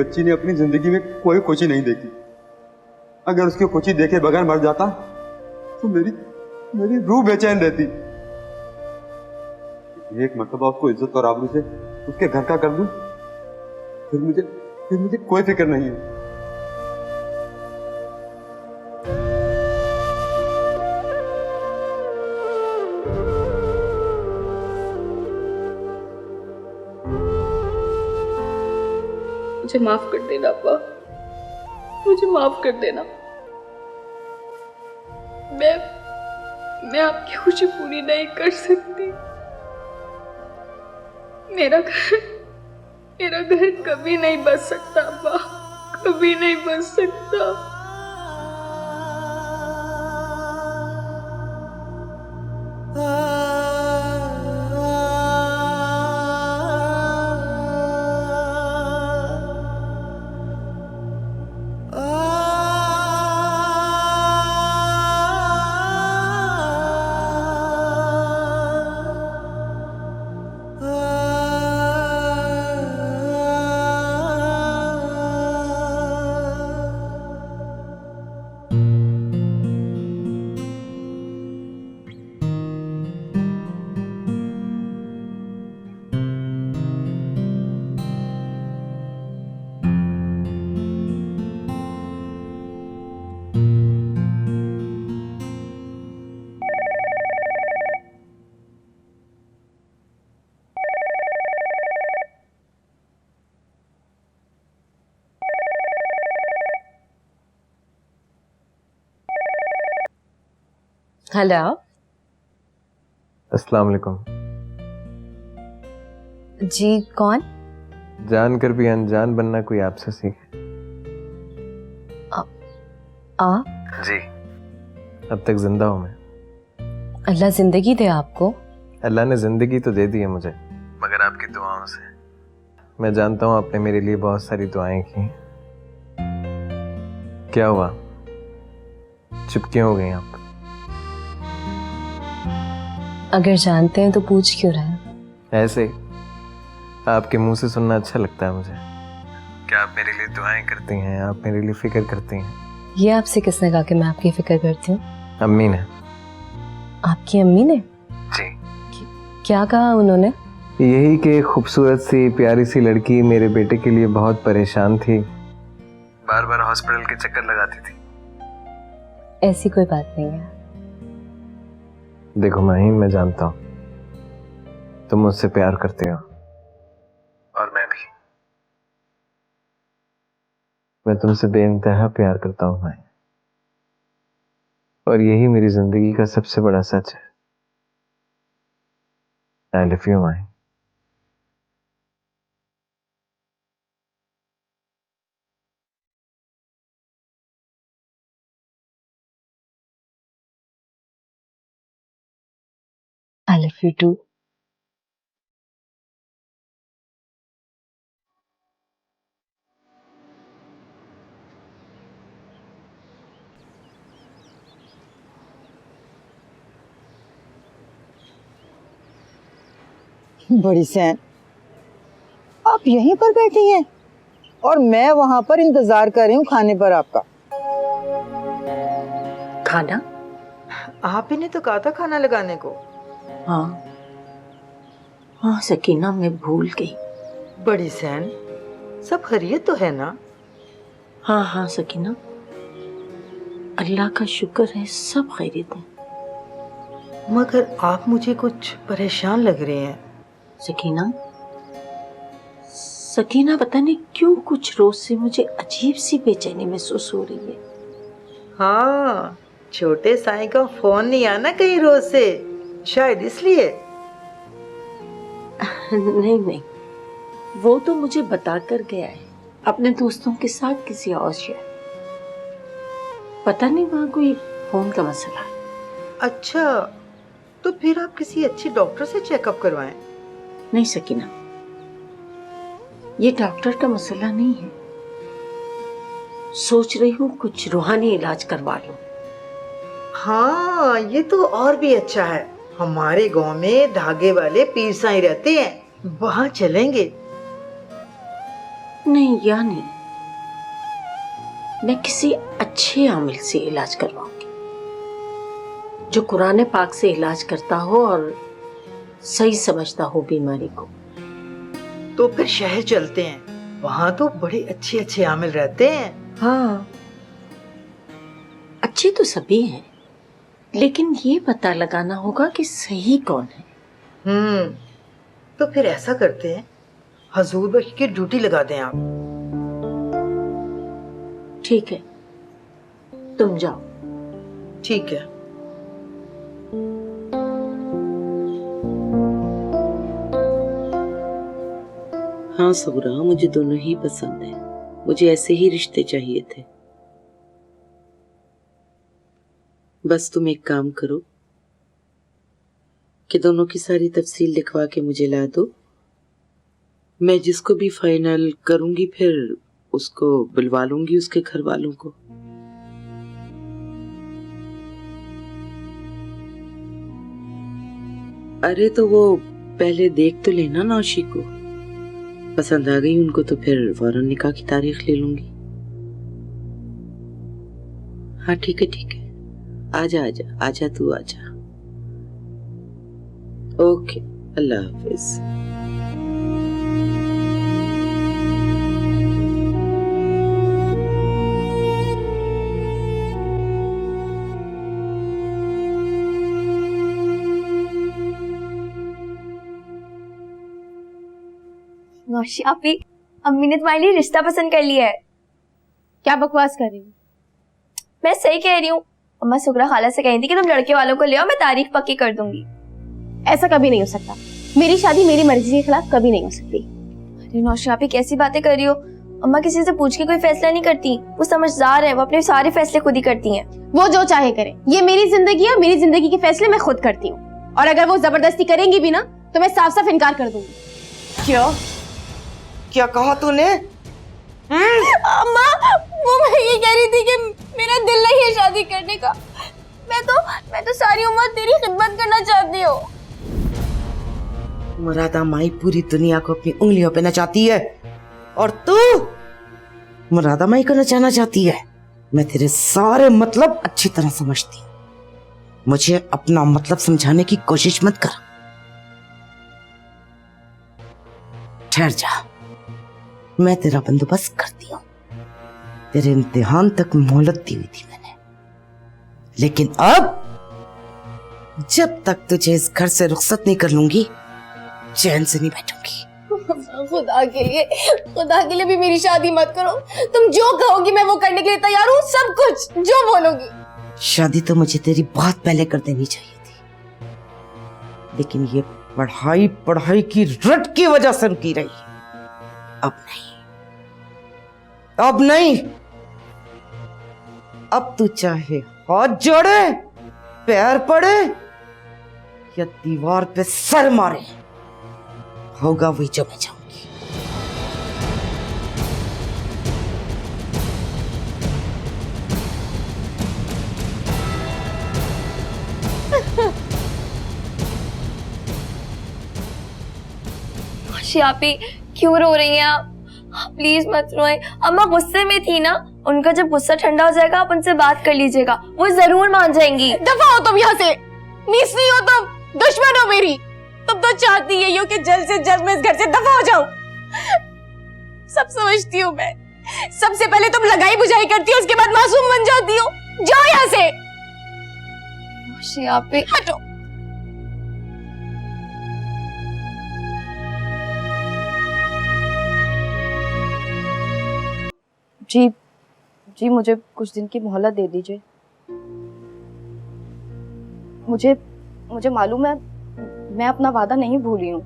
बच्ची ने अपनी जिंदगी में कोई खुशी नहीं देखी। अगर उसकी खुशी देखे बगैर मर जाता तो मेरी रूह बेचैन रहती। एक मर्तबा उसको इज्जत और आबरू से उसके घर का कर दूं, फिर मुझे कोई फिक्र नहीं है। मुझे माफ कर देना अब्बा, मुझे माफ कर देना। मैं आपकी खुशी पूरी नहीं कर सकती। मेरा घर कभी नहीं बच सकता अब्बा, कभी नहीं बच सकता। हेलो, अस्सलाम वालेकुम। जी कौन? जानकर भी अनजान बनना कोई आपसे सीखे। आप? जी, अब तक जिंदा हूं मैं। अल्लाह जिंदगी दे आपको। अल्लाह ने जिंदगी तो दे दी है मुझे, मगर आपकी दुआओं से। मैं जानता हूं आपने मेरे लिए बहुत सारी दुआएं की। क्या हुआ, चुप क्यों हो गई आप? अगर जानते हैं तो पूछ क्यों रहे हैं? ऐसे आपके मुंह से सुनना अच्छा लगता है मुझे। क्या आप मेरे लिए दुआएं करती हैं, आप मेरे लिए फिक्र करती हैं? ये आपसे किसने कहा कि मैं आपकी फिक्र करती हूँ? अम्मी ने। आपकी अम्मी ने? जी। क्या कहा उन्होंने? यही कि खूबसूरत सी प्यारी सी लड़की मेरे बेटे के लिए बहुत परेशान थी, बार बार हॉस्पिटल के चक्कर लगाती थी। ऐसी कोई बात नहीं है। देखो माहीन, मैं जानता हूं तुम मुझसे प्यार करते हो, और मैं भी। मैं तुमसे बेइंतहा प्यार करता हूं माहीन, और यही मेरी जिंदगी का सबसे बड़ा सच है। I love you Maheen. I love you too. बड़ी सैन, आप यहीं पर बैठी हैं और मैं वहां पर इंतजार कर रही हूँ खाने पर आपका। खाना? आप ही ने तो कहा था खाना लगाने को। हाँ हाँ सकीना, मैं भूल गई। बड़ी सैन, सब खैरियत तो है ना? हाँ हाँ सकीना, अल्लाह का शुक्र है, सब खैरियत है। मगर आप मुझे कुछ परेशान लग रहे हैं। सकीना, सकीना पता नहीं क्यों कुछ रोज से मुझे अजीब सी बेचैनी महसूस हो रही है। हाँ, छोटे साईं का फोन नहीं आना कहीं रोज से, शायद इसलिए। नहीं नहीं, वो तो मुझे बता कर गया है अपने दोस्तों के साथ किसी और शहर। पता नहीं वहाँ कोई फोन का मसला है। अच्छा, तो फिर आप किसी अच्छे डॉक्टर से चेकअप करवाएं। नहीं सकीना, ये डॉक्टर का मसला नहीं है। सोच रही हूँ कुछ रूहानी इलाज करवा लूं। हाँ, ये तो और भी अच्छा है। हमारे गांव में धागे वाले पीर साईं रहते हैं, वहाँ चलेंगे। नहीं या नहीं, मैं किसी अच्छे आमिल से इलाज करवाऊंगी, जो कुरान पाक से इलाज करता हो और सही समझता हो बीमारी को। तो फिर शहर चलते हैं, वहाँ तो बड़े अच्छे अच्छे आमिल रहते हैं। हाँ, अच्छे तो सभी हैं, लेकिन ये पता लगाना होगा कि सही कौन है। तो फिर ऐसा करते हैं, हजूर बख्श की ड्यूटी लगा दें आप। ठीक है, तुम जाओ। ठीक है। हाँ सगुरा, मुझे दोनों ही पसंद है। मुझे ऐसे ही रिश्ते चाहिए थे। बस तुम एक काम करो कि दोनों की सारी तफसील लिखवा के मुझे ला दो। मैं जिसको भी फाइनल करूंगी फिर उसको बुलवा लूंगी, उसके घर वालों को। अरे तो वो पहले देख तो लेना नौशी को, पसंद आ गई उनको तो फिर फौरन निकाह की तारीख ले लूंगी। हाँ ठीक है ठीक है, आजा आजा आजा, तू आजा। ओके, अल्लाह हाफिज। नौशी आपी, अम्मी ने तुम्हारे लिए रिश्ता पसंद कर लिया है। क्या बकवास कर रही हूँ? मैं सही कह रही हूँ। अम्मा सुगरा खाला से कही थी कि तुम लड़के वालों को ले आओ, मैं तारीख पक्की कर दूंगी। ऐसा कभी नहीं हो सकता। मेरी शादी मेरी मर्जी के खिलाफ कभी नहीं हो सकती। अरे नौशी आपी, कैसी बातें कर रही हो? अम्मा किसी से पूछ के कोई फैसला नहीं करती। वो समझदार है, वो अपने सारे फैसले खुद ही करती हैं। वो जो चाहे करे, ये मेरी जिंदगी है, मेरी जिंदगी के फैसले मैं खुद करती हूँ। और अगर वो जबरदस्ती करेंगी भी ना तो मैं साफ साफ इनकार कर दूंगी। क्या क्या कहा तूने? अम्मा, वो मैं ये कह रही थी कि मेरा दिल नहीं है शादी करने का। मैं तो सारी उम्र तेरी खिदमत करना चाहती हूँ। मुरादा माई पूरी दुनिया को अपनी उंगलियों पे नचाती है और तू मुरादा माई को नचाना चाहती है। मैं तेरे सारे मतलब अच्छी तरह समझती हूँ, मुझे अपना मतलब समझाने की कोशिश मत कर। ठहर जा, मैं तेरा बंदोबस्त करती हूँ। तेरे इम्तिहान तक मोहलत दी हुई थी मैंने, लेकिन अब जब तक तुझे इस घर से रुखसत नहीं कर लूंगी चैन से नहीं बैठूंगी। खुदा के लिए भी मेरी शादी मत करो। तुम जो कहोगी मैं वो करने के लिए तैयार हूँ, सब कुछ जो बोलोगी। शादी तो मुझे तेरी बहुत पहले कर देनी चाहिए थी, लेकिन ये पढ़ाई पढ़ाई की रट की वजह से रुकी रही। अब नहीं, अब नहीं। अब तू चाहे हाथ जोड़े, पैर पड़े या दीवार पे सर मारे, होगा वही जो मैं चाहूंगी। आपी क्यों रो रही हैं आप? प्लीज मत रोएं। अम्मा गुस्से में थी ना, उनका जब गुस्सा ठंडा हो जाएगा आप उनसे बात कर लीजिएगा, वो जरूर मान जाएंगी। दफा हो तुम यहाँ से, नीसी हो तुम, दुश्मन हो मेरी। तुम तो चाहती यही हो कि जल्द से जल्द मैं इस घर से दफा हो जाऊं। सब समझती हूँ मैं। सबसे पहले तुम लगाई बुझाई करती हो, उसके बाद मासूम बन जाती हो। जाओ यहाँ से। आपी हटो। जी मुझे कुछ दिन की मोहलत दे दीजिए। मुझे मालूम है मैं अपना वादा नहीं भूली हूँ।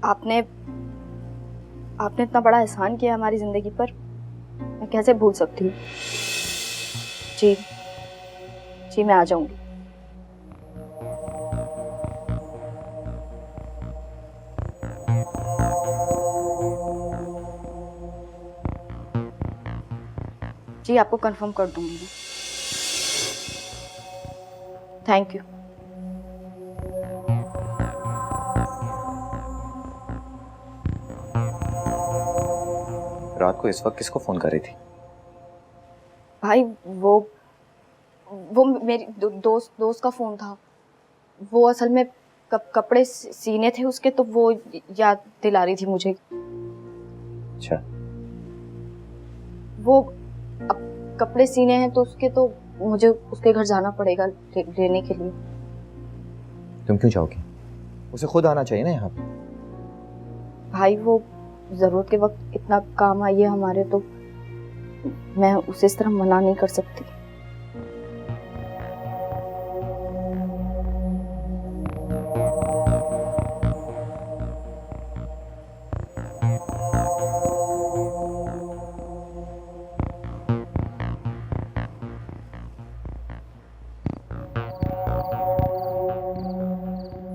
आपने इतना बड़ा एहसान किया हमारी जिंदगी पर, मैं कैसे भूल सकती हूँ। जी मैं आ जाऊंगी। जी आपको कंफर्म कर दूंगी मैं। Thank you. रात को इस वक्त किसको फोन कर रही थी? भाई वो मेरी दोस्त का फोन था। वो असल में कपड़े सीने थे उसके, तो वो याद दिला रही थी मुझे। अच्छा, वो अब कपड़े सीने हैं तो उसके मुझे उसके घर जाना पड़ेगा लेने के लिए। तुम क्यों जाओगी? उसे खुद आना चाहिए ना यहाँ पे। भाई वो जरूरत के वक्त इतना काम आई है हमारे, तो मैं उसे इस तरह मना नहीं कर सकती।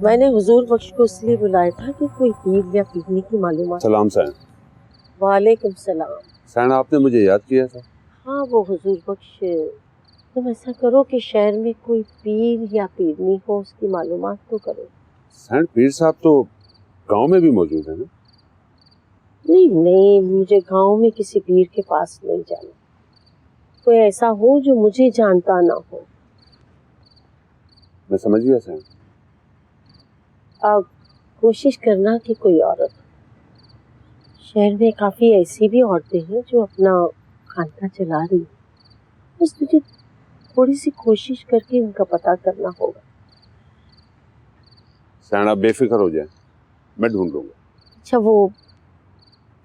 मैंने हुजूर बख्श को इसलिए बुलाया था कि कोई ईद या पिकनिक की मालूमात। सलाम सैन। वालेकुम सलाम। सैन, आपने मुझे याद किया था? हाँ वो हुजूर बख्श, तुम ऐसा करो कि शहर में कोई पीर या पीरनी हो, उसकी मालूमात तो करो। सैन, पीर साहब तो गांव में भी मौजूद है ना? नहीं, मुझे गांव में किसी पीर के पास नहीं जाना। कोई ऐसा हो जो मुझे जानता ना हो। मैं समझ गया सैन। अब कोशिश करना कि कोई औरत। शहर में काफी ऐसी भी औरतें हैं जो अपना खानका चला रही, बस तुझे थोड़ी सी कोशिश करके उनका पता करना होगा। सैन, आप बेफिक्र हो जाए, मैं ढूंढ लूंगा। अच्छा, वो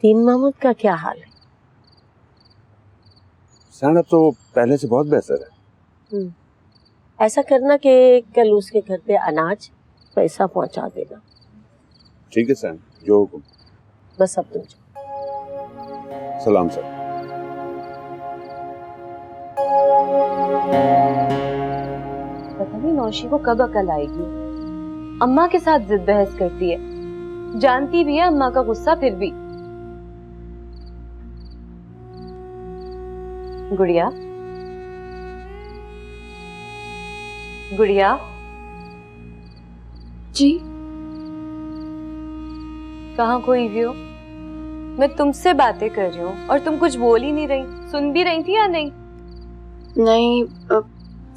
तीन मोहम्मद का क्या हाल है? सैन, अब तो पहले से बहुत बेहतर है। ऐसा करना कि कल उसके घर पे अनाज पैसा पहुंचा देना। ठीक है सैन, जो हुक्म। बस अब तुम सलाम सर। पता नहीं नौशी को कब अकल आएगी। अम्मा के साथ जिद बहस करती है, जानती भी है अम्मा का गुस्सा, फिर भी। गुड़िया, गुड़िया जी। कहाँ खोई हुई हो? मैं तुमसे बातें कर रही हूँ और तुम कुछ बोल ही नहीं रही। सुन भी रही थी या नहीं? नहीं,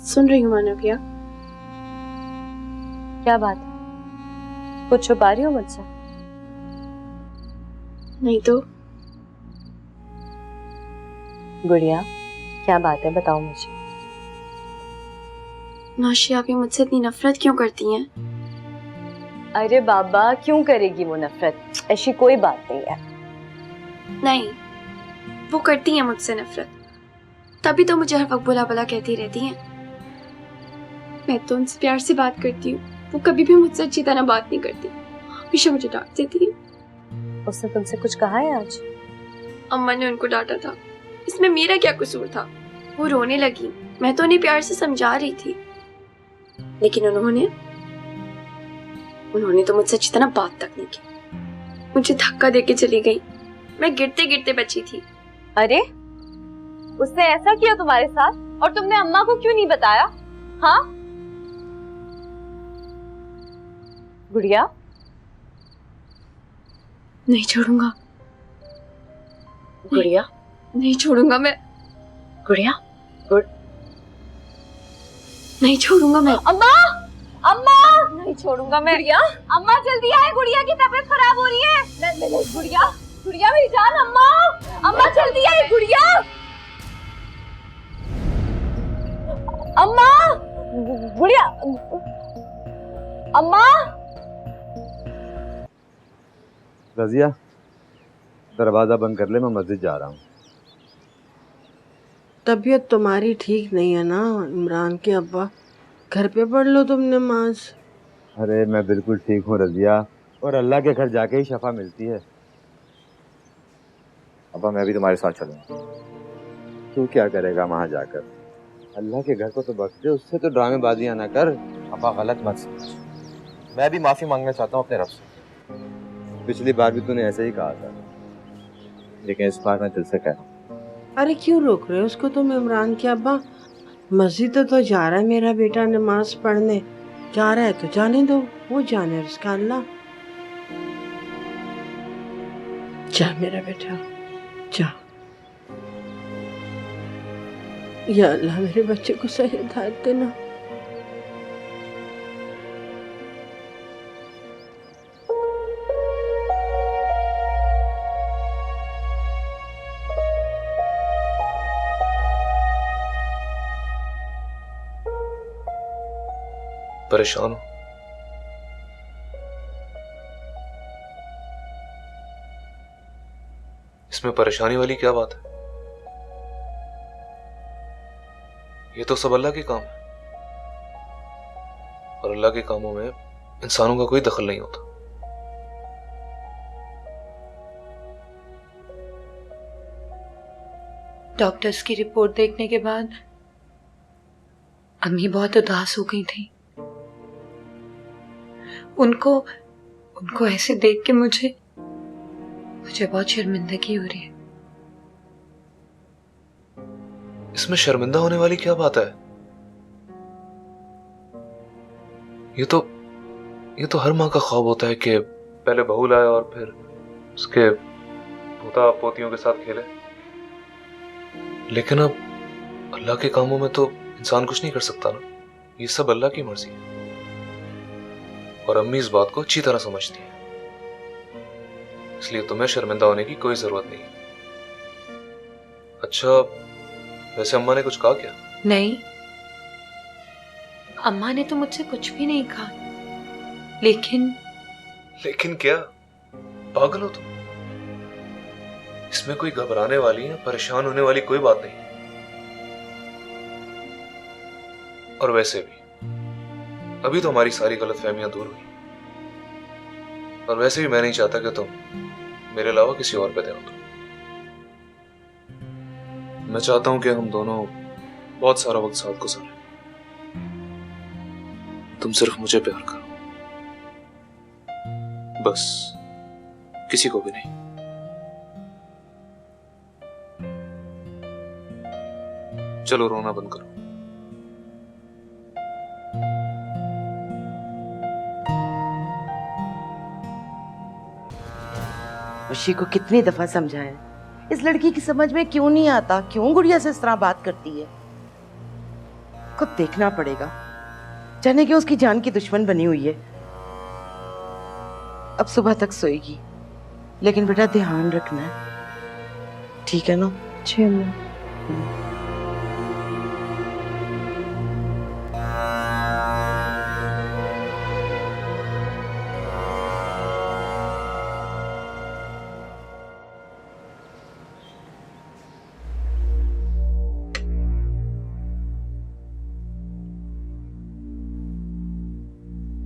सुन रही हूँ मानविया। क्या बात है? कुछ छुपा रही हो मुझसे? नहीं तो। गुड़िया, क्या बात है, बताओ मुझे। नौशी, आप मुझसे इतनी नफरत क्यों करती हैं? अरे बाबा, क्यों करेगी वो नफरत? ऐसी कोई बात नहीं है। नहीं, वो करती हैं मुझसे नफरत, तभी तो मुझे हर वक्त बुला बुला कहती रहती हैं। मैं तो उनसे प्यार से बात करती हूँ, वो कभी भी मुझसे अच्छी तरह बात नहीं करती, हमेशा मुझे डांट देती है। उसने तुमसे कुछ कहा है आज? अम्मा ने उनको डांटा था, इसमें मेरा क्या कसूर था? वो रोने लगी, मैं तो उन्हें प्यार से समझा रही थी, लेकिन उन्होंने तो मुझसे अच्छी तरह बात तक नहीं की। मुझे धक्का देके चली गई, मैं गिरते गिरते बची थी। अरे, उसने ऐसा किया तुम्हारे साथ और तुमने अम्मा को क्यों नहीं बताया? हाँ गुड़िया? नहीं छोड़ूंगा। गुड़िया, नहीं छोड़ूंगा मैं। गुड़िया, नहीं छोड़ूंगा मैं। अम्मा, अम्मा, नहीं छोड़ूंगा मैं। गुड़िया, अम्मा जल्दी आए, गुड़िया की तबीयत खराब हो रही है। गुड़िया, गुड़िया मेरी जान, अम्मा, अम्मा जल्दी आए, गुड़िया, अम्मा, गुड़िया, अम्मा। रजिया, दरवाजा बंद कर ले, मैं मस्जिद जा रहा हूँ। तबीयत तुम्हारी ठीक नहीं है ना इमरान के अब्बा? घर पे पढ़ लो तुम नमाज। अरे मैं बिल्कुल ठीक हूँ रजिया, और अल्लाह के घर जाके ही शफा मिलती है। अब्बा मैं भी तुम्हारे साथ चलूंगा। तू क्या करेगा वहाँ जाकर? अल्लाह के घर को तो बख्श दे, उससे तो ड्रामेबाजियां ना कर। अब्बा गलत मत समझ, मैं भी माफी मांगना चाहता हूँ अपने रब से। पिछली बार भी तूने ऐसे ही कहा था, लेकिन इस बार मैं दिल से कह रहा हूँ। अरे क्यों रोक रहे हो उसको तुम इमरान के अब्बा? मस्जिद तो जा रहा है मेरा बेटा नमाज पढ़ने, जा रहा है तो जाने दो, वो जाने उसका अल्लाह। जा मेरा बेटा, जा। या अल्लाह मेरे बच्चे को सही हिदायत देना। परेशान हो? इसमें परेशानी वाली क्या बात है? ये तो सब अल्लाह के काम है और अल्लाह के कामों में इंसानों का कोई दखल नहीं होता। डॉक्टर्स की रिपोर्ट देखने के बाद अम्मी बहुत उदास हो गई थी। उनको ऐसे देख के मुझे बहुत शर्मिंदगी हो रही है। इसमें शर्मिंदा होने वाली क्या बात है? ये तो हर माँ का ख्वाब होता है कि पहले बहू लाए और फिर उसके पोता पोतियों के साथ खेले। लेकिन अब अल्लाह के कामों में तो इंसान कुछ नहीं कर सकता ना। ये सब अल्लाह की मर्जी है और अम्मी इस बात को अच्छी तरह समझती है, इसलिए तुम्हें शर्मिंदा होने की कोई जरूरत नहीं है। अच्छा, वैसे अम्मा ने कुछ कहा क्या? नहीं, अम्मा ने तो मुझसे कुछ भी नहीं कहा। लेकिन क्या? पागल हो तुम? इसमें कोई घबराने वाली या परेशान होने वाली कोई बात नहीं। और वैसे भी अभी तो हमारी सारी गलतफहमियां दूर हुई और वैसे भी मैं नहीं चाहता कि तुम मेरे अलावा किसी और पे ध्यान दो। मैं चाहता हूं कि हम दोनों बहुत सारा वक्त साथ गुजारें। तुम सिर्फ मुझे प्यार करो, बस, किसी को भी नहीं। चलो रोना बंद करो। खुशी को कितनी दफा समझाया, इस लड़की की समझ में क्यों नहीं आता, क्यों गुड़िया से इस तरह बात करती है। खुद देखना पड़ेगा, जाने क्यों उसकी जान की दुश्मन बनी हुई है। अब सुबह तक सोएगी, लेकिन बेटा ध्यान रखना है, ठीक है ना? जी अम्मा।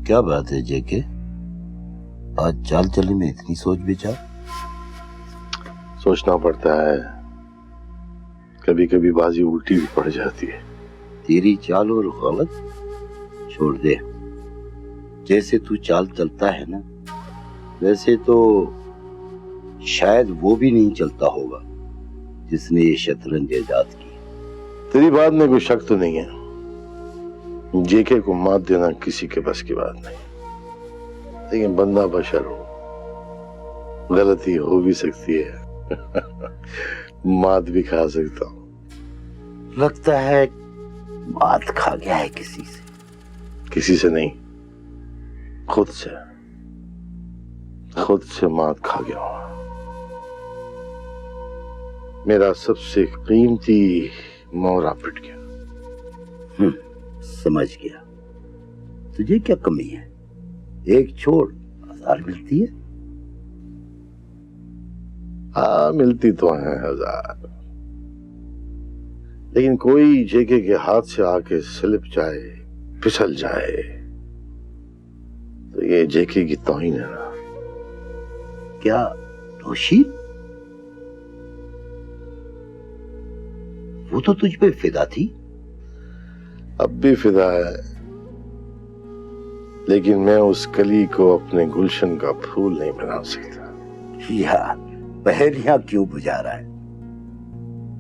क्या बात है जेके, आज चाल चलने में इतनी सोच विचार? सोचना पड़ता है, कभी कभी बाजी उल्टी भी पड़ जाती है। तेरी चाल और गलत छोड़ दे, जैसे तू चाल चलता है ना, वैसे तो शायद वो भी नहीं चलता होगा जिसने ये शतरंज ईजाद की। तेरी बात में कोई शक तो नहीं है, जेके को मात देना किसी के बस की बात नहीं, लेकिन बंदा बशर हो, गलती हो भी सकती है। मात भी खा सकता हूँ। लगता है मात खा गया है किसी से। किसी से नहीं, खुद से मात खा गया हूँ। मेरा सबसे कीमती मोहरा पिट गया। समझ गया। तुझे क्या कमी है? एक छोड़ 1000 मिलती है। हाँ, मिलती तो है 1000, लेकिन कोई जेके के हाथ से आके स्लिप जाए, फिसल जाए, तो ये जेके की तौहीन है ना। क्या नौशीन? वो तो तुझ पे फिदा थी। अब भी फिदा है, लेकिन मैं उस कली को अपने गुलशन का फूल नहीं बना सकता। यार, पहेलियां क्यों बुझा रहा है?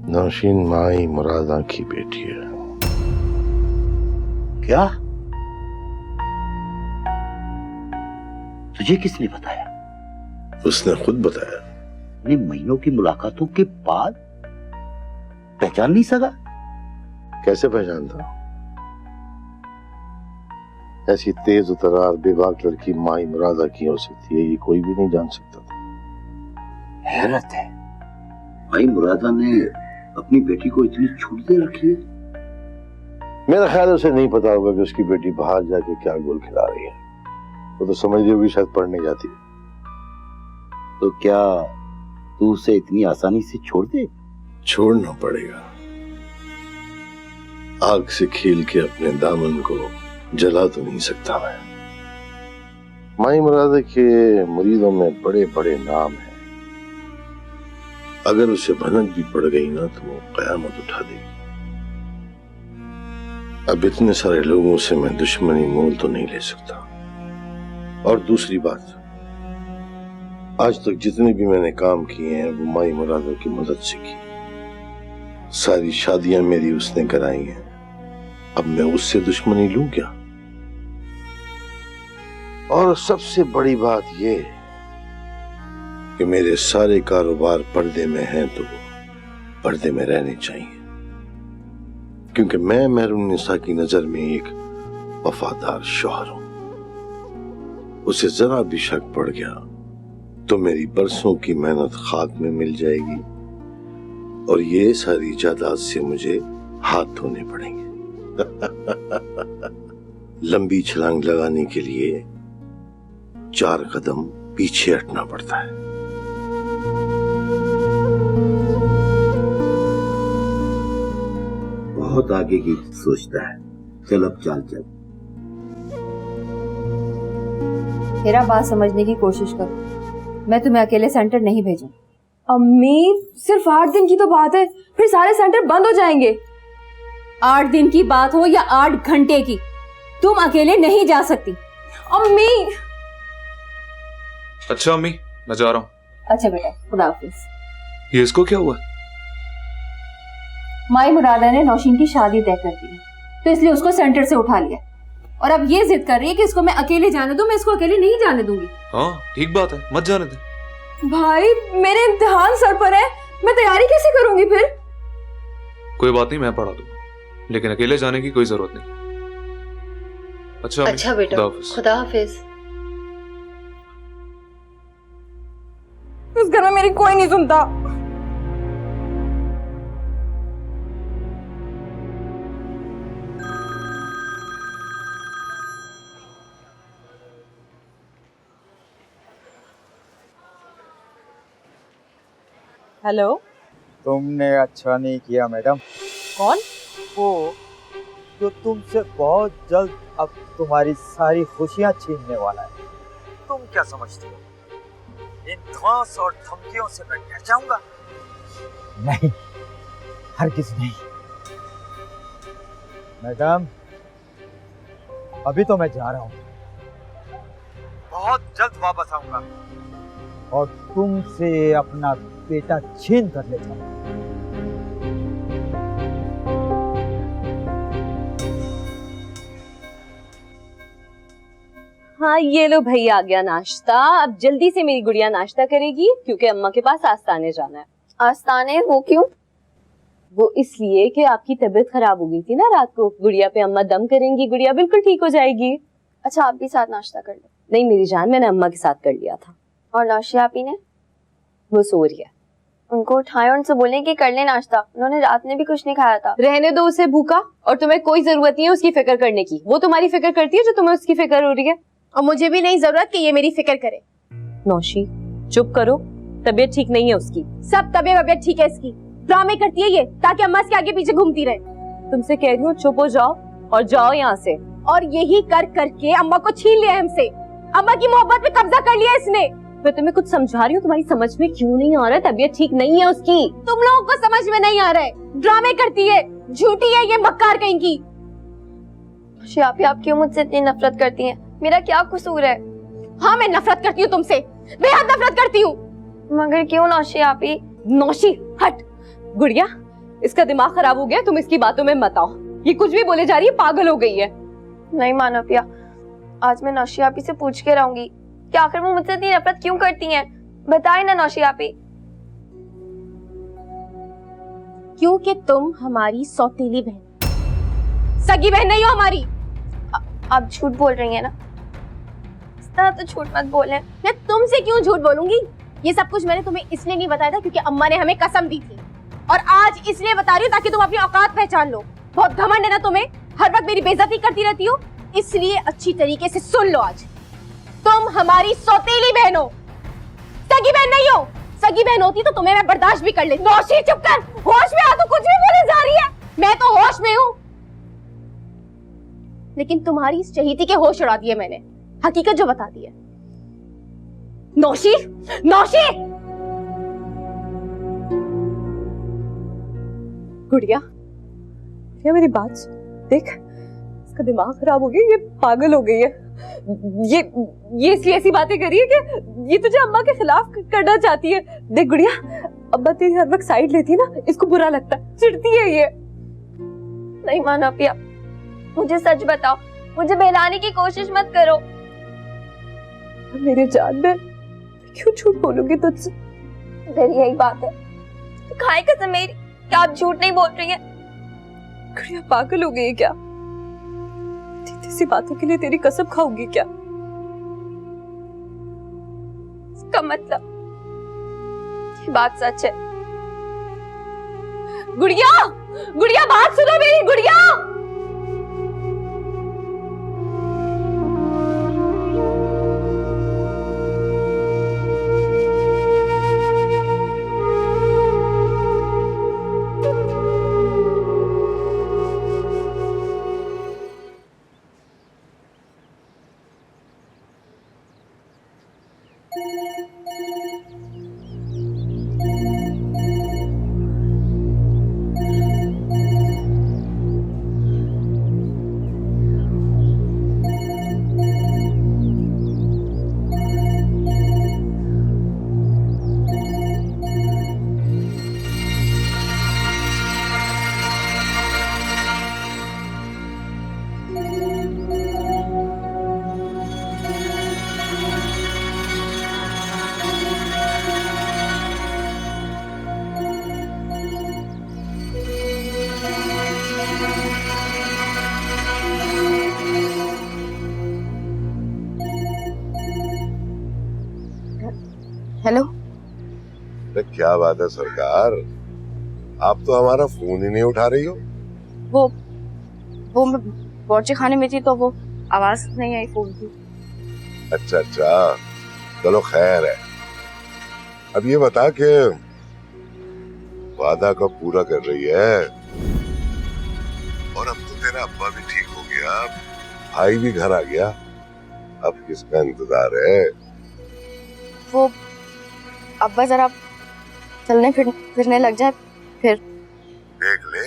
नौशीन माई मुरादा की बेटी है। क्या? तुझे किसने बताया? उसने खुद बताया। इतने महीनों की मुलाकातों के बाद पहचान नहीं सका? कैसे पहचानता? ऐसी तेज उतरार बेबाक लड़की माई मुरादा की हो सकती है, ये कोई भी नहीं जान सकता था। हैरत है, माई मुरादा ने अपनी बेटी को इतनी छूट दे रखी है। मेरा ख्याल है उसे नहीं पता होगा कि उसकी बेटी बाहर जाके क्या गोल खिला रही है। वो तो समझ रही होगी शायद पढ़ने जाती है। तो क्या तू उसे इतनी आसानी से छोड़ दे? छोड़ना पड़ेगा। आग से खील के अपने दामन को जला तो नहीं सकता मैं। माई मुरादा के मुरीदों में बड़े बड़े नाम हैं। अगर उसे भनक भी पड़ गई ना तो वो कयामत उठा देगी। अब इतने सारे लोगों से मैं दुश्मनी मोल तो नहीं ले सकता। और दूसरी बात, आज तक जितने भी मैंने काम किए हैं वो माई मुरादा की मदद से की। सारी शादियां मेरी उसने कराई हैं। अब मैं उससे दुश्मनी लूं क्या? और सबसे बड़ी बात यह कि मेरे सारे कारोबार पर्दे में हैं तो पर्दे में रहने चाहिए, क्योंकि मैं महरुन्निसा की नजर में एक वफादार शौहर हूं। उसे जरा भी शक पड़ गया तो मेरी बरसों की मेहनत खाक में मिल जाएगी और ये सारी जायदाद से मुझे हाथ धोने पड़ेंगे। लंबी छलांग लगाने के लिए 4 कदम पीछे हटना पड़ता है। बहुत आगे की सोचता है। चल अब चल। मेरा बात समझने की कोशिश करो। मैं तुम्हें अकेले सेंटर नहीं भेजूं। अम्मी, सिर्फ 8 दिन की तो बात है, फिर सारे सेंटर बंद हो जाएंगे। 8 दिन की बात हो या 8 घंटे की, तुम अकेले नहीं जा सकती। अम्मी। अच्छा अम्मी, मैं जा रहा हूँ। अच्छा बेटा, खुदा हाफिज। ये इसको क्या हुआ? माई मुरादा ने नौशीन की शादी तय कर दी, तो इसलिए उसको सेंटर से उठा लिया और अब ये जिद कर रही है कि इसको मैं अकेले जाने दूं। मैं इसको अकेले नहीं जाने दूंगी। हाँ ठीक बात है, मत जाने दे। भाई, मेरे इम्तिहान सर पर है, मैं तैयारी कैसे करूंगी फिर? कोई बात नहीं, मैं पढ़ा दूंगा, लेकिन अकेले जाने की कोई जरूरत नहीं। अच्छा बेटा, खुदा हाफिज। इस घर में मेरी कोई नहीं सुनता। हेलो। तुमने अच्छा नहीं किया मैडम। कौन? वो जो तुमसे बहुत जल्द अब तुम्हारी सारी खुशियां छीनने वाला है। तुम क्या समझती हो इन धौंस और धमकियों से मैं डर जाऊंगा? नहीं, हरगिज़ नहीं। मैडम, अभी तो मैं जा रहा हूँ, बहुत जल्द वापस आऊंगा और तुमसे अपना बेटा छीन कर ले जाऊंगा। हाँ, ये लो भैया, आ गया नाश्ता। अब जल्दी से मेरी गुड़िया नाश्ता करेगी क्योंकि अम्मा के पास आस्ताने जाना है। आस्ताने? वो क्यों? वो इसलिए कि आपकी तबीयत खराब हो गई थी ना रात को। गुड़िया पे अम्मा दम करेंगी, गुड़िया बिल्कुल ठीक हो जाएगी। अच्छा, आप भी साथ नाश्ता कर लो। नहीं मेरी जान, मैंने अम्मा के साथ कर लिया था। और नौशिया आपी ने? वो सो रही है। उनको उठाए और उनसे बोलें कि कर ले नाश्ता। उन्होंने रात में भी कुछ नहीं खाया था। रहने दो उसे भूखा, और तुम्हें कोई जरूरत नहीं है उसकी फिक्र करने की। वो तुम्हारी फिक्र करती है जो तुम्हें उसकी फिक्र हो रही है, और मुझे भी नहीं जरूरत कि ये मेरी फिक्र करे। नौशी चुप करो, तबीयत ठीक नहीं है उसकी। सब तबीयत ठीक है इसकी, ड्रामे करती है ये ताकि अम्मा के आगे पीछे घूमती रहे। तुमसे कह रही हूँ चुप हो जाओ और जाओ यहाँ से। और यही कर करके अम्मा को छीन लिया हमसे। अम्मा की मोहब्बत पे कब्जा कर लिया इसने। मैं तुम्हें कुछ समझा रही हूँ, तुम्हारी समझ में क्यों नहीं आ रहा है? तबीयत ठीक नहीं है उसकी। तुम लोगों को समझ में नहीं आ रहा है, ड्रामे करती है, झूठी है ये मक्कार कहेंगी। आप क्यों मुझसे इतनी नफरत करती हैं? मेरा क्या कसूर है? हाँ, मैं नफरत करती हूँ तुमसे, बेहद नफरत करती हूँ। मगर क्यों नौशी आपी? नौशी हट। गुड़िया, इसका दिमाग खराब हो गया, तुम इसकी बातों में मत आओ। ये कुछ भी बोले जा रही है, पागल हो गई है। नहीं मानो पिया, आज मैं नौशी आपी से पूछ के रहूंगी कि आखिर वो मुझसे इतनी नफरत क्यों करती हैं। बताए ना नौशी आपी। क्योंकि तुम हमारी सौतेली बहन। सगी बहन नहीं हो हमारी। आप झूठ बोल रही हैं ना? इस तरह तो झूठ मत बोलें। मैं तुमसे क्यों झूठ बोलूंगी? ये सब कुछ मैंने तुम्हें इसलिए नहीं बताया था क्योंकि अम्मा ने हमें कसम दी थी, और आज इसलिए बता रही हूँ ताकि तुम अपनी औकात पहचान लो। बहुत घमंड है ना तुम्हें, हर वक्त मेरी बेइज्जती करती रहती हो, इसलिए अच्छी तरीके से सुन लो। आज तुम हमारी सौतेली बहन हो, सगी बहन नहीं हो। सगी बहन होती तो तुम्हें मैं बर्दाश्त भी कर लेती। नौशी चुप कर, होश में आ तो कुछ भी बोले जा रही है। मैं तो होश में हूँ, लेकिन तुम्हारी इस चहीती के होश उड़ा दिए मैंने, हकीकत जो बता दी है। नौशी, नौशी, गुड़िया, क्या मेरी बात देख, इसका दिमाग खराब हो गया, ये पागल हो गई है। ये इसलिए ऐसी बातें करी है कि ये तुझे अम्मा के खिलाफ करना चाहती है। देख गुड़िया, अम्मा तेरी हर वक्त साइड लेती है ना, इसको बुरा लगता है, चिढ़ती है ये। नहीं माना पिया, मुझे सच बताओ, मुझे बहलाने की कोशिश मत करो। मेरे जान में क्यों झूठ बोलूंगी तुझसे? मेरी यही बात है, तो खाए कसम मेरी, क्या आप झूठ नहीं बोल रही हैं? गुड़िया पागल हो गई है क्या? सी बातों के लिए तेरी कसम खाऊंगी क्या? इसका मतलब ये बात सच है। गुड़िया, गुड़िया बात सुनो मेरी, गुड़िया। हेलो। क्या बात है सरकार, आप तो हमारा फोन ही नहीं उठा रही हो। वो मैं बावर्ची खाने में थी तो वो आवाज नहीं आई फोन की। अच्छा अच्छा, चलो खैर है। अब ये बता के वादा कब पूरा कर रही है? और अब तो तेरा अब्बा भी ठीक हो गया, भाई भी घर आ गया, अब किसका इंतजार है? वो अब्बा जरा चलने फिरने लग जाए फिर देख ले,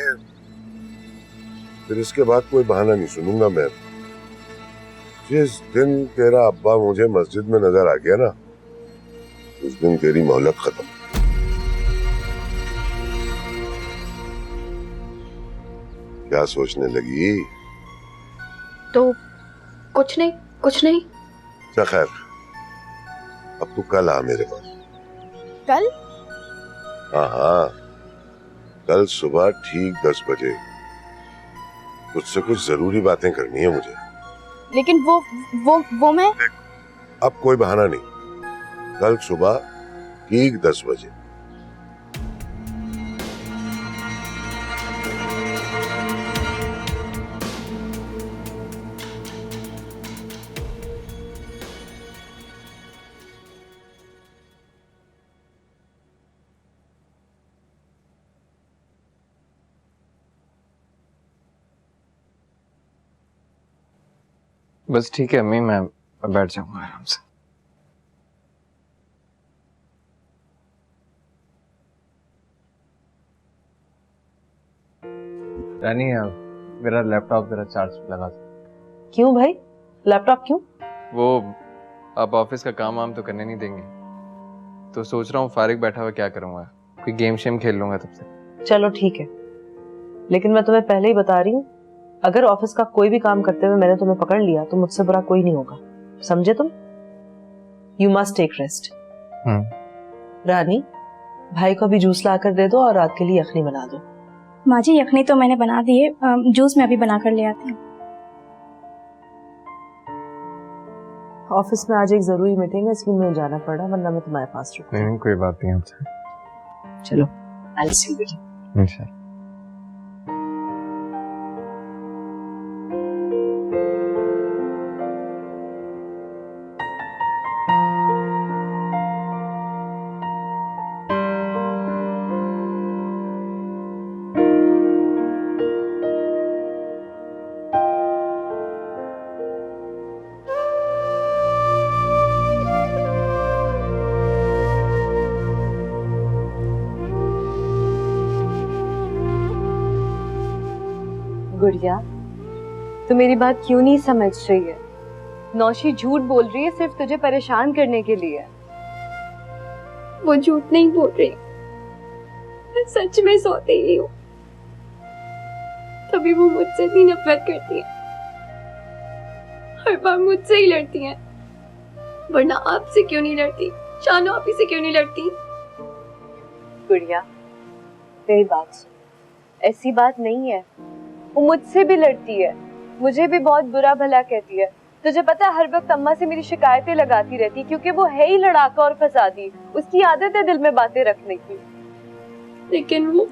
फिर इसके बाद कोई बहाना नहीं सुनूंगा मैं। जिस दिन तेरा अब्बा मुझे मस्जिद में नजर आ गया ना, उस दिन तेरी मोहलत खत्म। क्या सोचने लगी? तो कुछ नहीं। अच्छा खैर, अब तू कल आ मेरे पास। कल? हाँ, कल सुबह ठीक 10 बजे। तुझसे कुछ जरूरी बातें करनी है मुझे। लेकिन वो मैं अब कोई बहाना नहीं, कल सुबह ठीक 10 बजे। बस ठीक है अम्मी, मैं बैठ जाऊंगा आराम से। रानी, मेरा लैपटॉप जरा चार्ज लगा दो। क्यों भाई, लैपटॉप क्यों? वो आप ऑफिस का काम वाम तो करने नहीं देंगे, तो सोच रहा हूँ फारिग बैठा हुआ क्या करूंगा, कोई गेम शेम खेल लूंगा तब से। चलो ठीक है, लेकिन मैं तुम्हें पहले ही बता रही हूँ, अगर ऑफिस का कोई भी काम करते हुए मैंने तुम्हें पकड़ लिया तो मुझसे बुरा कोई नहीं होगा, समझे तुम? You must take rest. Rani, भाई को अभी जूस ला कर दे दो और रात के लिए यखनी बना दो। माँ जी यखनी तो मैंने बना दी है, जूस मैं अभी बना कर ले आती हूँ। ऑफिस में आज एक जरूरी मीटिंग है इसलिए मुझे जाना पड़ा, वरना मैं तुम्हारे पास रुकती। नहीं कोई बात नहीं आपसे। चलो I'll see you later. इंशाल्लाह। गुड़िया, तू मेरी बात क्यों नहीं समझ रही है? नौशी झूठ बोल रही है सिर्फ तुझे परेशान करने के लिए। वो झूठ नहीं बोल रही, मैं सच में सौतेली हूँ। तभी वो मुझसे इतनी नफरत करती है, हर बार मुझसे ही लड़ती है। वरना आपसे क्यों नहीं लड़ती? शानो आप ही से क्यों नहीं लड़ती? गुड़िया, मेरी बात सुन, ऐसी बात नहीं है। वो मुझसे भी लड़ती है, मुझे भी बहुत बुरा भला कहती है। तुझे पता है हर वक्त अम्मा से मेरी शिकायतें लगाती रहती है, क्योंकि वो है ही लड़ाका और फसादी। उसकी आदत है दिल में बातें रखने की। लेकिन वो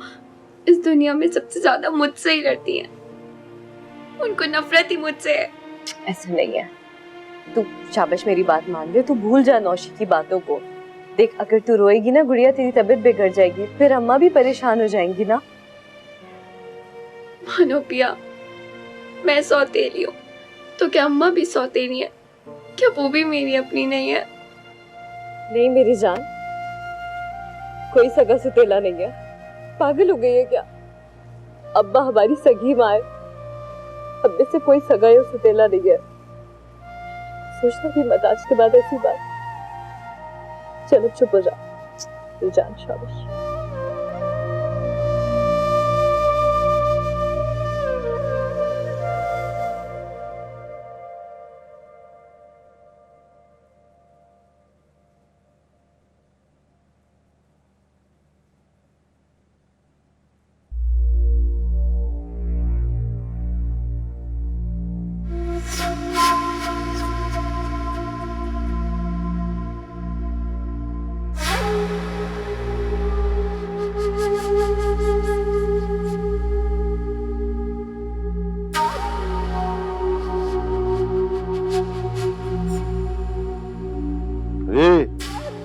इस दुनिया में सबसे ज्यादा मुझसे ही लड़ती है। उनको नफरत ही मुझसे है। ऐसा नहीं है, तू शाबाश मेरी बात मान ले, तू भूल जा नौशी की बातों को। देख, अगर तू रोएगी ना गुड़िया, तेरी तबीयत बिगड़ जाएगी, फिर अम्मा भी परेशान हो जाएंगी ना। मानो पिया, मैं सौतेली हूँ तो क्या अम्मा भी सौतेली है? क्या वो भी मेरी अपनी नहीं है? नहीं मेरी जान, कोई सगा सुतेला नहीं है। पागल हो गई है क्या? अब्बा हमारी सगी माँ है, अब्बे से कोई सगा या सुतेला नहीं है। सोचना भी मत आज के बाद ऐसी बात। चलो चुप हो जा मेरी जान, शाबाश।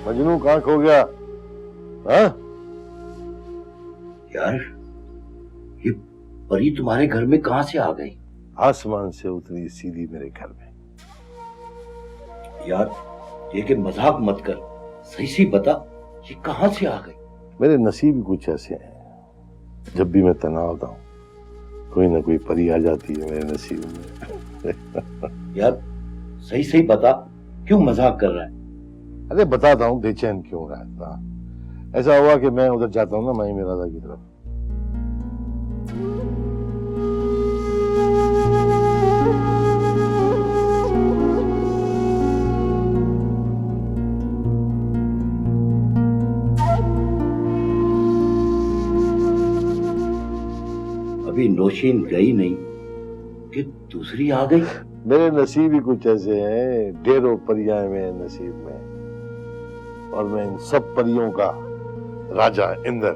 मजनू कहाँ खो गया? हाँ? यार, ये परी तुम्हारे घर में कहाँ से आ गई? आसमान से उतरी सीधी मेरे घर में। यार, ये कि मजाक मत कर, सही सही बता, ये कहाँ से आ गई? मेरे नसीब ही कुछ ऐसे हैं, जब भी मैं तनाव होता हूँ कोई ना कोई परी आ जाती है मेरे नसीब में। यार सही सही बता, क्यों मजाक कर रहा है? अरे बताता हूँ, बेचैन क्यों रहता। ऐसा हुआ कि मैं उधर जाता हूँ ना माई मिरादा की तरफ। अभी नौशीन गई नहीं कि दूसरी आ गई। मेरे नसीब ही कुछ ऐसे हैं, ढेरों परियां मेरे नसीब में, और मैं इन सब परियों का राजा इंद्र।